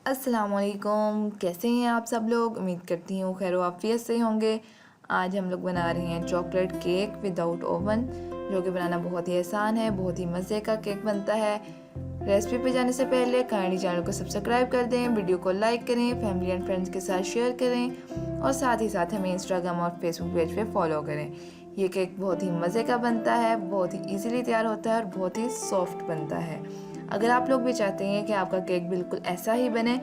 अस्सलाम वालेकुम। कैसे हैं आप सब लोग? उम्मीद करती हूँ खैर आफियत से होंगे। आज हम लोग बना रहे हैं चॉकलेट केक विदाउट ओवन, जो कि बनाना बहुत ही आसान है, बहुत ही मज़े का केक बनता है। रेसिपी पे जाने से पहले काइंडली चैनल को सब्सक्राइब कर दें, वीडियो को लाइक करें, फैमिली एंड फ्रेंड्स के साथ शेयर करें और साथ ही साथ हमें इंस्टाग्राम और फेसबुक पेज पे फॉलो करें। ये केक बहुत ही मज़े का बनता है, बहुत ही ईजिली तैयार होता है और बहुत ही सॉफ्ट बनता है। अगर आप लोग भी चाहते हैं कि आपका केक बिल्कुल ऐसा ही बने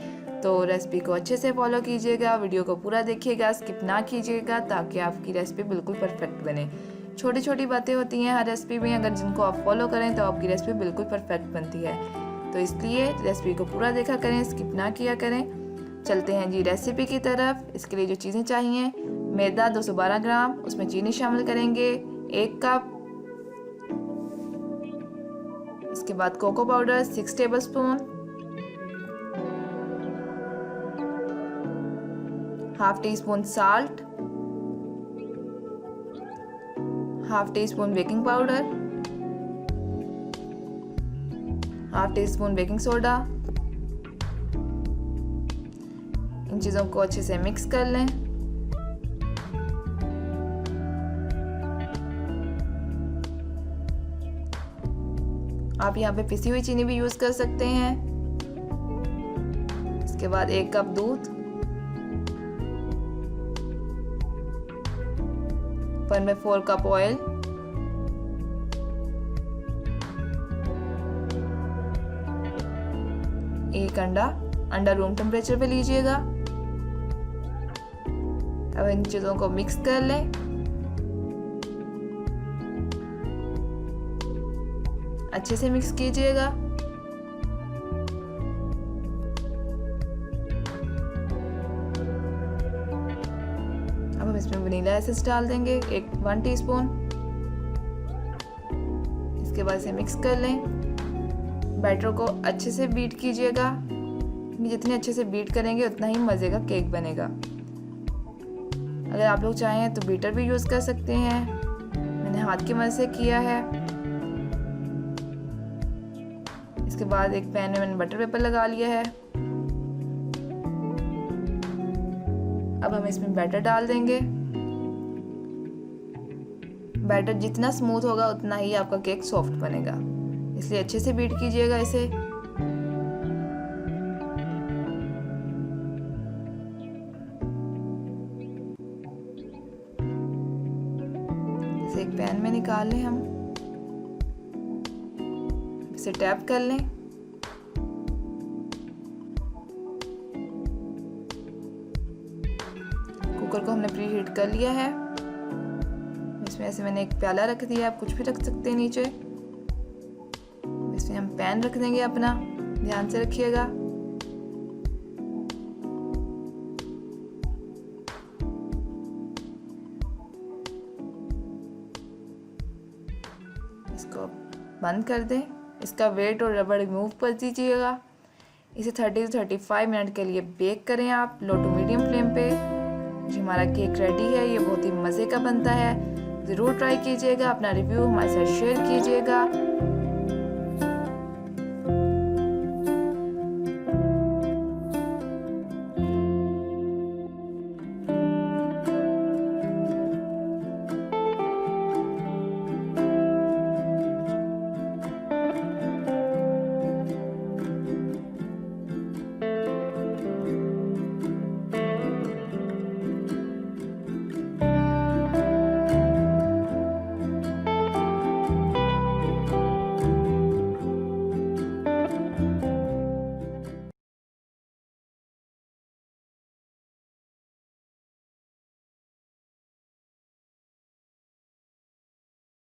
तो रेसिपी को अच्छे से फॉलो कीजिएगा, वीडियो को पूरा देखिएगा, स्किप ना कीजिएगा, ताकि आपकी रेसिपी बिल्कुल परफेक्ट बने। छोटी छोटी बातें होती हैं हर रेसिपी में, अगर जिनको आप फॉलो करें तो आपकी रेसिपी बिल्कुल परफेक्ट बनती है। तो इसलिए रेसिपी को पूरा देखा करें, स्किप ना किया करें। चलते हैं जी रेसिपी की तरफ। इसके लिए जो चीज़ें चाहिए, मैदा 212 ग्राम, उसमें चीनी शामिल करेंगे 1 कप। इसके बाद cocoa powder 6 tablespoon, half teaspoon salt, half teaspoon baking powder, half teaspoon baking soda. इन चीज़ों को अच्छे से मिक्स कर लें। आप यहाँ पे पिसी हुई चीनी भी यूज़ कर सकते हैं। इसके बाद 1 कप दूध, 1/4 कप ऑयल, एक अंडा रूम टेम्परेचर पे लीजिएगा। अब इन चीज़ों को मिक्स कर लें। अच्छे से मिक्स कीजिएगा। अब हम इसमें वनीला एसेंस डाल देंगे 1 टीस्पून। इसके बाद इसे मिक्स कर लें। बैटर को अच्छे से बीट कीजिएगा, जितने अच्छे से बीट करेंगे उतना ही मज़े का केक बनेगा। अगर आप लोग चाहें तो बीटर भी यूज़ कर सकते हैं, मैंने हाथ की मदद से किया है। इसके बाद एक पैन में मैंने बटर पेपर लगा लिया है। अब हम इसमें बैटर डाल देंगे। बैटर जितना स्मूथ होगा उतना ही आपका केक सॉफ्ट बनेगा, इसलिए अच्छे से बीट कीजिएगा इसे। इसे एक पैन में निकाल लें, हम इसे टैप कर लें। कुकर को हमने प्री हीट कर लिया है। इसमें ऐसे मैंने एक प्याला रख दिया, आप कुछ भी रख सकते हैं नीचे। इसमें हम पैन रख देंगे अपना, ध्यान से रखिएगा। इसको बंद कर दें, इसका वेट और रबर रिमूव कर दीजिएगा। इसे 30 से 35 मिनट के लिए बेक करें आप, लो टू मीडियम फ्लेम पे। जी हमारा केक रेडी है, ये बहुत ही मज़े का बनता है। ज़रूर ट्राई कीजिएगा, अपना रिव्यू हमारे साथ शेयर कीजिएगा।